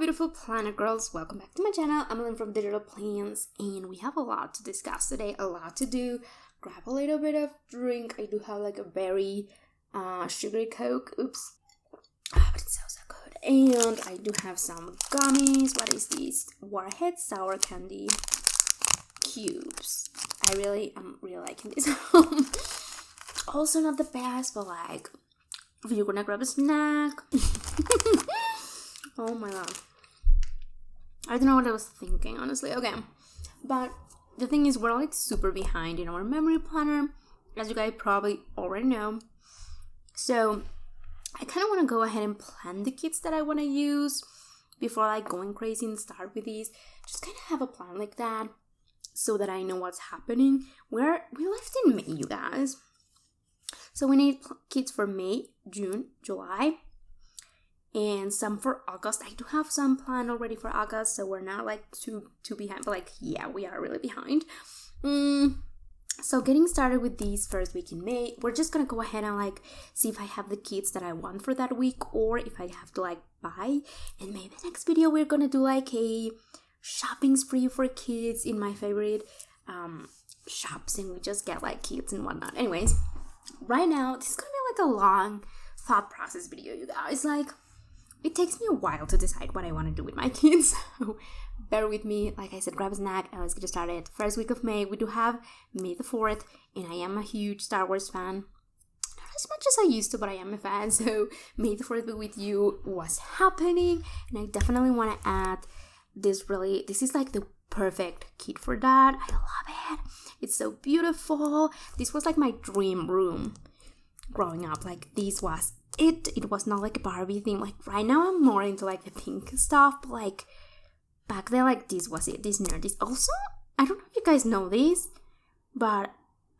beautiful planet girls, welcome back to my channel. I'm Ellen from Digital Plans and we have a lot to discuss today, a lot to do. Grab a little bit of drink. I do have like a very sugary Coke, but it smells so good. And I do have some gummies. What is this? Warhead sour candy cubes. I'm really liking this. Also not the best, but like if you're gonna grab a snack. Oh my god. I don't know what I was thinking, honestly. Okay. But the thing is, we're like super behind in our memory planner, as you guys probably already know. So I kind of want to go ahead and plan the kits that I want to use before like going crazy and start with these. Just kind of have a plan like that so that I know what's happening. We left in May, you guys. So we need kits for May, June, July, and some for August. I do have some planned already for August, so we're not like too behind, but like yeah, we are really behind. So getting started with these first week in May, we're just gonna go ahead and like see if I have the kits that I want for that week or if I have to like buy. And maybe next video we're gonna do like a shopping spree for kids in my favorite shops, and we just get like kits and whatnot. Anyways, right now this is gonna be like a long thought process video, you guys. Like, it takes me a while to decide what I want to do with my kids, so bear with me. Like I said, grab a snack and let's get started. First week of May, we do have May the 4th, and I am a huge Star Wars fan. Not as much as I used to, but I am a fan, so May the 4th be with you was happening, and I definitely want to add this is like the perfect kit for that. I love it. It's so beautiful. This was like my dream room growing up. Like, this was it was not like a Barbie thing. Like right now I'm more into like the pink stuff, but like back then, like this was it. This nerd is also, I don't know if you guys know this, but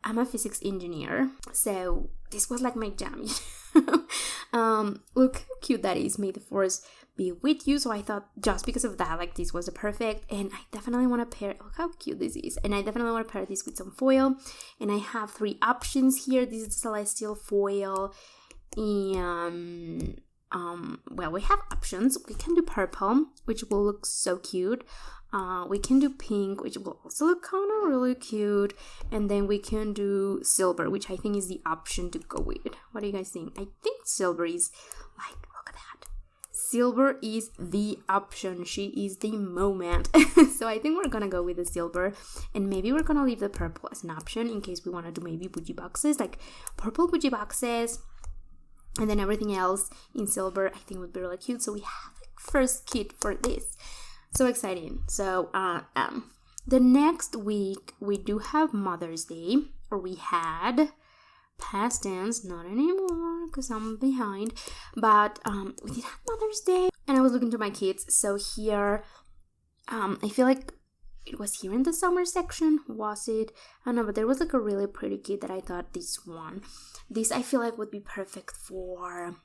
I'm a physics engineer, so this was like my jam. Look how cute that is. May the force be with you. So I thought just because of that, like this was a perfect, and I definitely want to pair, look how cute this is, and I definitely want to pair this with some foil. And I have 3 options here. This is celestial foil, and well, we have options. We can do purple, which will look so cute. We can do pink, which will also look kind of really cute, and then we can do silver, which I think is the option to go with. What do you guys think? I think silver is like, look at that. Silver is the option. She is the moment. So I think we're gonna go with the silver, and maybe we're gonna leave the purple as an option in case we want to do maybe bougie boxes, like purple bougie boxes, and then everything else in silver. I think would be really cute. So we have the first kit for this. So exciting. So the next week we do have Mother's Day, or we had, past tense, not anymore because I'm behind, but we did have Mother's Day, and I was looking to my kids. So here I feel like it was here in the summer section, was it? I don't know, but there was like a really pretty kit that I thought this I feel like would be perfect for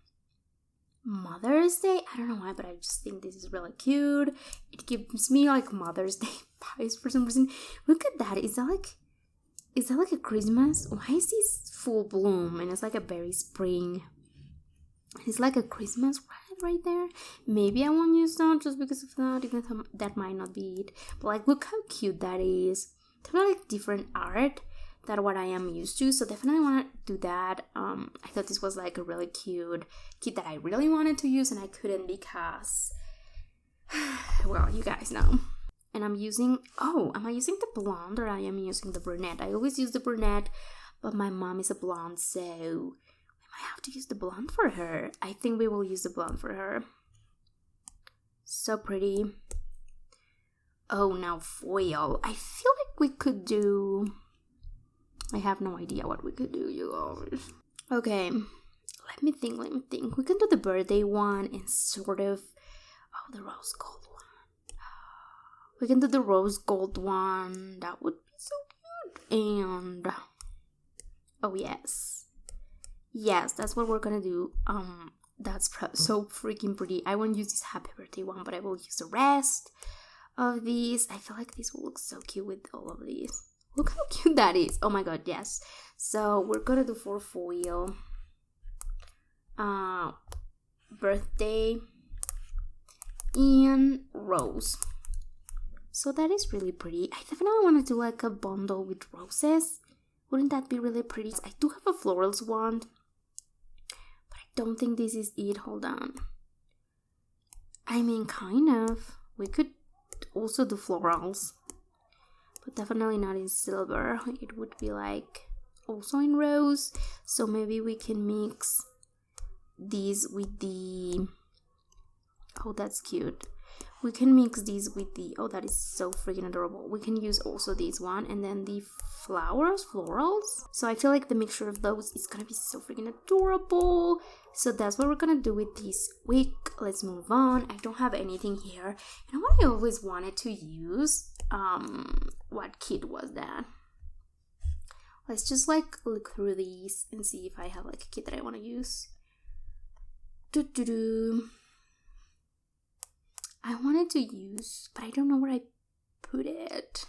Mother's Day. I don't know why, but I just think this is really cute. It gives me like Mother's Day vibes for some reason. Look at that. Is that like a Christmas? Why is this full bloom? And it's like a berry spring. It's like a Christmas right there. Maybe I won't use that just because of that, even though that might not be it. But like, look how cute that is. Definitely like different art than what I am used to, so definitely want to do that. I thought this was like a really cute kit that I really wanted to use, and I couldn't because, well, you guys know. And I'm using, am I using the blonde or I am using the brunette? I always use the brunette, but my mom is a blonde, so we might have to use the blonde for her. I think we will use the blonde for her. So pretty. Oh, now foil. I feel like we could do, I have no idea what we could do, you guys. Okay, let me think. We can do the birthday one and sort of, the rose gold one. We can do the rose gold one. That would be so cute. And, oh yes. Yes, that's what we're gonna do. That's so freaking pretty. I won't use this happy birthday one, but I will use the rest of these. I feel like this will look so cute with all of these. Look how cute that is. Oh my god, yes. So we're gonna do for foil birthday and rose. So that is really pretty. I definitely want to do like a bundle with roses. Wouldn't that be really pretty? I do have a florals wand, but I don't think this is it. Hold on. I mean, kind of. We could also do florals, but definitely not in silver. It would be like also in rose. So maybe we can mix these with the... Oh, that's cute. We can mix these with the... Oh, that is so freaking adorable. We can use also this one and then the florals. So I feel like the mixture of those is gonna be so freaking adorable. So that's what we're gonna do with this wig. Let's move on. I don't have anything here. You know what I always wanted to use? What kit was that? Let's just like look through these and see if I have like a kit that I want to use. I wanted to use, but I don't know where I put it.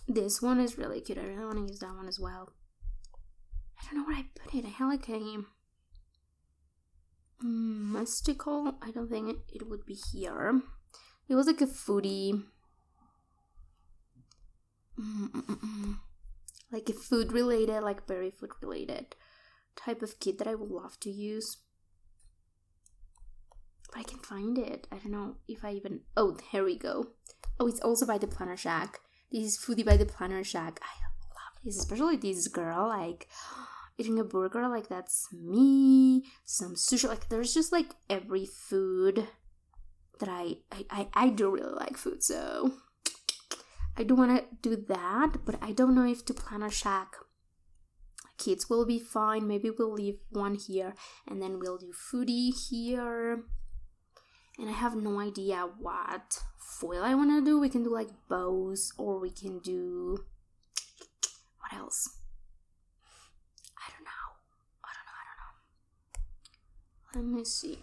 This one is really cute. I really want to use that one as well. I don't know where I put it. I have like a mystical. I don't think it would be here. It was like a foodie, like a food related, like berry food related type of kit that I would love to use. But I can't find it. I don't know if I even... Oh, here we go. Oh, it's also by the Planner Shack. This is Foodie by the Planner Shack. I love this, especially this girl, like, eating a burger, like, that's me. Some sushi, like, there's just, like, every food that I do really like food, so I do want to do that, but I don't know if the Planner Shack kits will be fine. Maybe we'll leave one here, and then we'll do Foodie here. And I have no idea what foil I want to do. We can do like bows, or we can do... What else? I don't know. Let me see.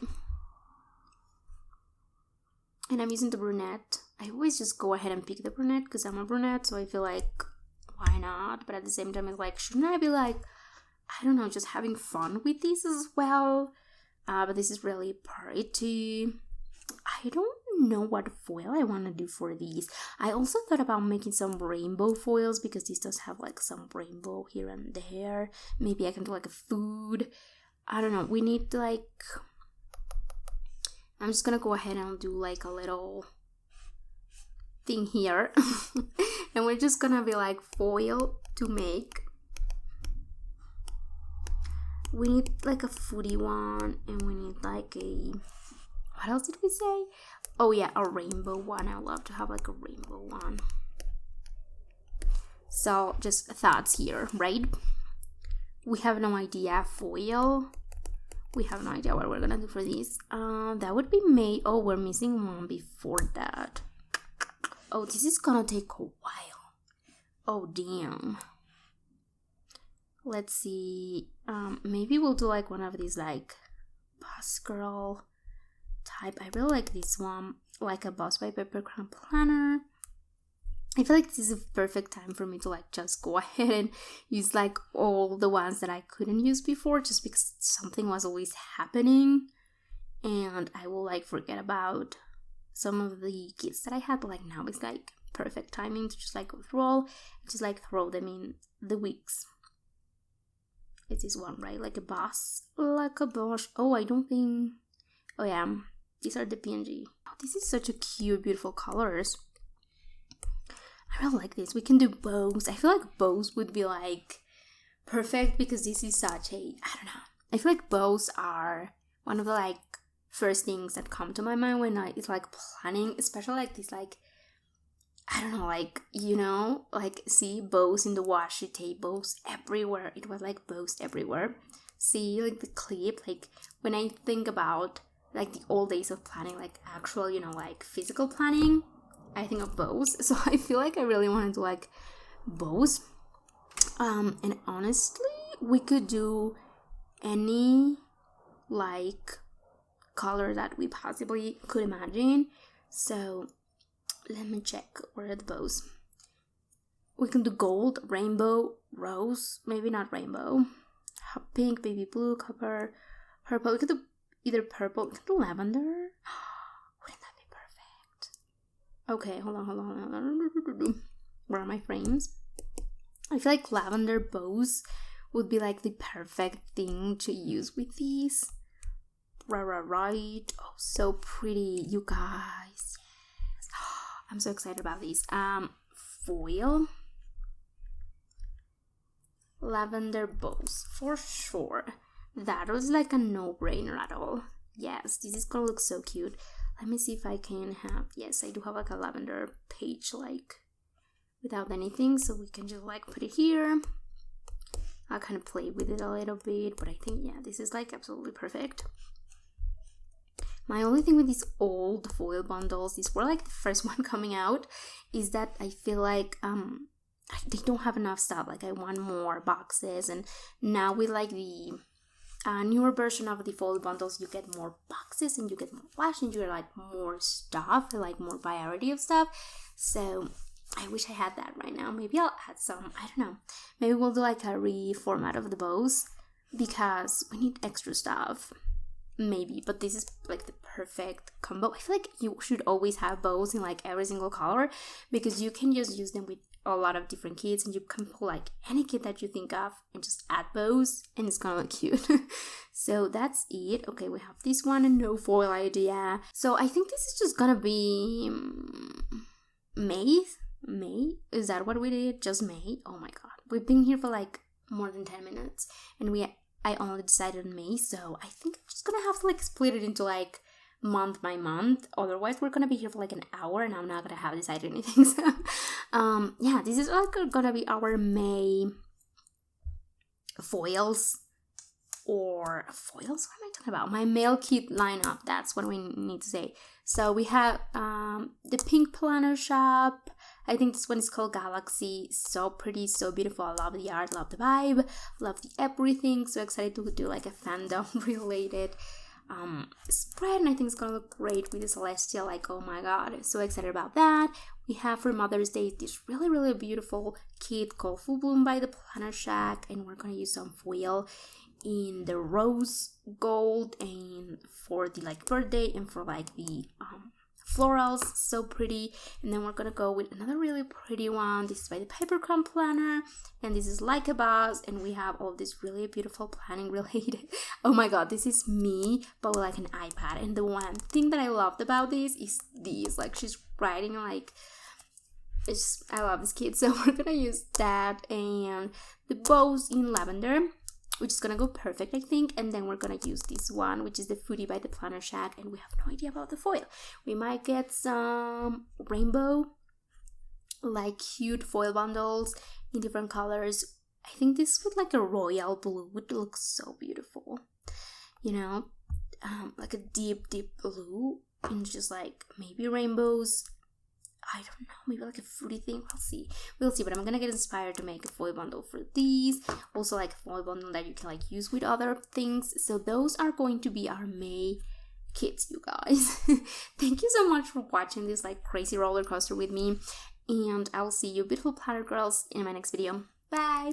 And I'm using the brunette. I always just go ahead and pick the brunette because I'm a brunette, so I feel like, why not? But at the same time, it's like, shouldn't I be like, I don't know, just having fun with this as well? But this is really pretty. I don't know what foil I want to do for these. I also thought about making some rainbow foils because this does have like some rainbow here and there. Maybe I can do like a food. I don't know. We need like... I'm just gonna go ahead and do like a little thing here. And we're just gonna be like foil to make. We need like a foodie one, and we need like a... What else did we say? Oh yeah, a rainbow one. I would love to have like a rainbow one. So just thoughts here, right? We have no idea. Foil. We have no idea what we're gonna do for these. That would be May. Oh, we're missing one before that. Oh, this is gonna take a while. Oh damn. Let's see. Maybe we'll do like one of these like Boss Girl type. I really like this one, like a Boss by Paper Crown planner. I feel like this is a perfect time for me to like just go ahead and use like all the ones that I couldn't use before, just because something was always happening and I will like forget about some of the kits that I had. But like now it's like perfect timing to just like go through all and just like throw them in the weeks. It's this one, right? Like a Boss, like a Bosch. Oh, I don't think... Oh yeah, these are the PNG. Oh, this is such a cute, beautiful colors. I really like this. We can do bows. I feel like bows would be like perfect because this is such a... I don't know. I feel like bows are one of the like first things that come to my mind when it's like planning, especially like this like... I don't know, like, you know, like, see, bows in the washi tape, bows everywhere. It was like bows everywhere. See, like, the clip, like, when I think about, like, the old days of planning, like, actual, you know, like, physical planning, I think of bows. So I feel like I really want to do, like, bows. And honestly, we could do any, like, color that we possibly could imagine. So... let me check. Where are the bows? We can do gold, rainbow, rose. Maybe not rainbow. Pink, baby blue, copper, purple. We could do either purple, lavender. Wouldn't that be perfect? Okay, hold on. Where are my frames? I feel like lavender bows would be like the perfect thing to use with these. Right. Oh, so pretty, you guys. Yes. I'm so excited about these. Foil. Lavender bows, for sure. That was like a no-brainer at all. Yes, this is gonna look so cute. Let me see if I can have, yes, I do have like a lavender page, like without anything, so we can just like put it here. I'll kind of play with it a little bit, but I think, yeah, this is like absolutely perfect. My only thing with these old foil bundles, these were like the first one coming out, is that I feel like they don't have enough stuff. Like I want more boxes, and now with like the newer version of the foil bundles, you get more boxes and you get more washi and you get like more stuff, like more variety of stuff. So I wish I had that right now. Maybe I'll add some, I don't know. Maybe we'll do like a reformat of the bows because we need extra stuff. Maybe, but this is like the perfect combo. I feel like you should always have bows in like every single color because you can just use them with a lot of different kits, and you can pull like any kit that you think of and just add bows and it's gonna look cute. So that's it. Okay, we have this one, a no foil idea. So I think this is just gonna be May. Is that what we did? Just May? Oh my god, we've been here for like more than 10 minutes and I only decided in May, so I think I'm just gonna have to like split it into like month by month. Otherwise, we're gonna be here for like an hour and I'm not gonna have decided anything. So, yeah, this is like gonna be our May foils. Or foils? What am I talking about? My mail kit lineup. That's what we need to say. So we have the pink planner shop. I think this one is called Galaxy. So pretty, so beautiful. I love the art, love the vibe, love the everything. So excited to do like a fandom related spread, and I think it's gonna look great with the celestial. Like, oh my god, so excited about that. We have for Mother's Day this really beautiful kit called Full Bloom by the Planner Shack, and we're gonna use some foil in the rose gold and for the like birthday and for like the florals, so pretty. And then we're gonna go with another really pretty one. This is by the Paper Crumb Planner, and this is Like a Boss, and we have all this really beautiful planning related. Oh my god, this is me but with like an iPad. And the one thing that I loved about this is these, like she's writing like, I love this kid. So we're gonna use that and the bows in lavender, which is gonna go perfect, I think. And then we're gonna use this one, which is the Foodie by the Planner Shack, and we have no idea about the foil. We might get some rainbow, like cute foil bundles in different colors. I think this with like a royal blue would look so beautiful, you know, like a deep blue and just like maybe rainbows. I don't know, maybe like a fruity thing. We'll see, but I'm gonna get inspired to make a foil bundle for these. Also like a foil bundle that you can like use with other things. So those are going to be our May kits, you guys. Thank you so much for watching this like crazy roller coaster with me, and I will see you beautiful planner girls in my next video. Bye!